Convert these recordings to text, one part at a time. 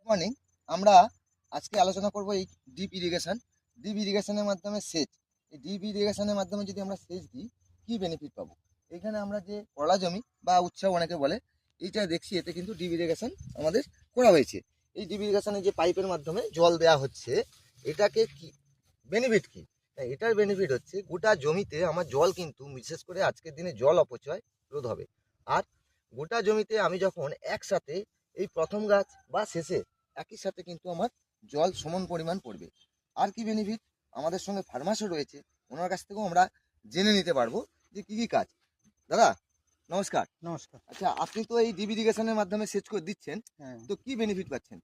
Morning. আমরা আজকে আলোচনা করব এই ডিপ ইরিগেশন। ডিপ ইরিগেশনের মাধ্যমে সেচ। এই ডিপ ইরিগেশনের মাধ্যমে যদি আমরা সেচ দিই কি বেনিফিট পাবো? এখানে আমরা যে কলা জমি বা উৎসাহ অনেকে বলে, এইটা দেখছি এতে কিন্তু ডিপ ইরিগেশন আমাদের করা হয়েছে। এই ডিপ ইরিগেশনের যে পাইপের মাধ্যমে জল দেওয়া হচ্ছে, এটাকে কি বেনিফিট কি? এটার বেনিফিট হচ্ছে গোটা জমিতে আমার জল কিন্তু বিশেষ করে আজকের দিনে জল অপচয় রোধ হবে। আর গোটা জমিতে আমি যখন একসাথে এই প্রথম গাছ বা শেষে একই সাথে কিন্তু আমার জল সমান পরিমাণ পড়বে। আর কি বেনিফিট? আমাদের সঙ্গে ফার্মাসও রয়েছে, ওনার কাছ থেকেও আমরা জেনে নিতে পারবো যে কী কী কাজ। দাদা নমস্কার। নমস্কার। আচ্ছা, আপনি তো এই ডিপ ইরিগেশনের মাধ্যমে সেচ করে দিচ্ছেন, হ্যাঁ, তো কি বেনিফিট পাচ্ছেন,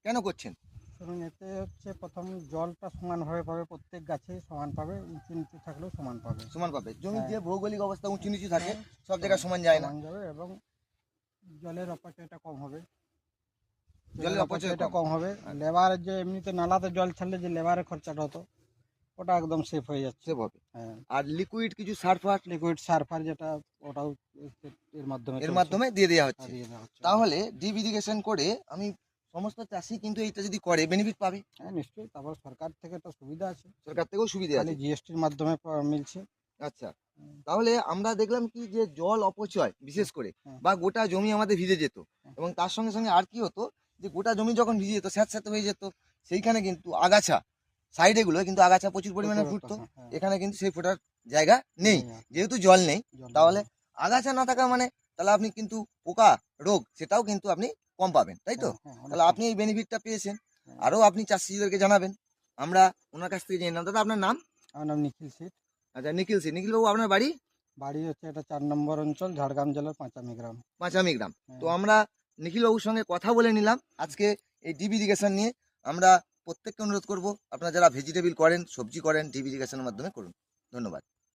কেন করছেন? শুনুন, এতে হচ্ছে প্রথম জলটা সমানভাবে পাবে, প্রত্যেক গাছেই সমান পাবে, উঁচু নিচু থাকলেও সমান পাবে। সমান পাবে। জমির হ্যাঁ। যে ভৌগোলিক অবস্থা উঁচু নিচু থাকে, হ্যাঁ, সব জায়গায় সমান যায় না। সমান যাবে এবং জলের অপচয়টা কম হবে। জলের অপচয়টা কম হবে। লেবার যে এমনিতে নালাতে জল ছাড়লে যে লেবারের খরচাটা হতো, ওটা একদম সেফ হয়ে যাচ্ছে। সেভ হবে। হ্যাঁ, আর লিকুইড কিছু সারফার লিকুইড সারফার যেটা, ওটাও এর মাধ্যমে দিয়ে দেওয়া হচ্ছে। দিয়ে দেওয়া হচ্ছে। তাহলে ডিপ ইরিগেশন করে আমি সমস্ত চাষি কিন্তু এইটা যদি করে বেনিফিট পাবে। হ্যাঁ, নিশ্চয়ই। তারপর সরকার থেকে একটা সুবিধা আছে, সরকার থেকেও সুবিধা খালি আছে। জিএসটির মাধ্যমে মিলছে। আচ্ছা, তাহলে আমরা দেখলাম কি যে জল অপচয় বিশেষ করে হ্যাঁ, বা গোটা জমি আমাদের ভিজে যেত, হ্যাঁ। এবং তার সঙ্গে সঙ্গে আর কি হতো যে গোটা জমি যখন ভিজে যেত স্যাঁতস্যাঁতে হয়ে যেত, সেইখানে কিন্তু আগাছা সাইডে গুলো কিন্তু আগাছা প্রচুর পরিমাণে ফুটতো। হ্যাঁ, এখানে কিন্তু সেই ফোটার জায়গা নেই, নেই আর। যেহেতু জল নেই। জল তাহলে নেই। আগাছা না থাকা মানে তাহলে আপনি কিন্তু পোকা রোগ সেটাও কিন্তু আপনি কম পাবেন, তাই তো? হ্যাঁ, হ্যাঁ, অনেক তাহলে কম। আপনি এই বেনিফিটটা পেয়েছেন, হ্যাঁ। আরও আপনি চাষিদেরকে জানাবেন। আমরা ওনার কাছ থেকে জেনে নিলাম। দাদা আপনার নাম? আমার নাম নিখিল সিট। আচ্ছা, নিখিল সিং। নিখিল বাবু, আপনার বাড়ি? বাড়ি হচ্ছে এটা 4 নম্বর অঞ্চল, ঝাড়গ্রাম জেলার পাঁচামি গ্রাম। পাঁচামি গ্রাম। তো হ্যাঁ। আমরা নিখিল বাবুর সঙ্গে কথা বলে নিলাম আজকে এই ডিপ ইরিগেশন নিয়ে। আমরা প্রত্যেককে অনুরোধ করব, আপনারা যারা ভেজিটেবল করেন, সবজি করেন, ডিপ ইরিগেশনের মাধ্যমে করুন। ধন্যবাদ।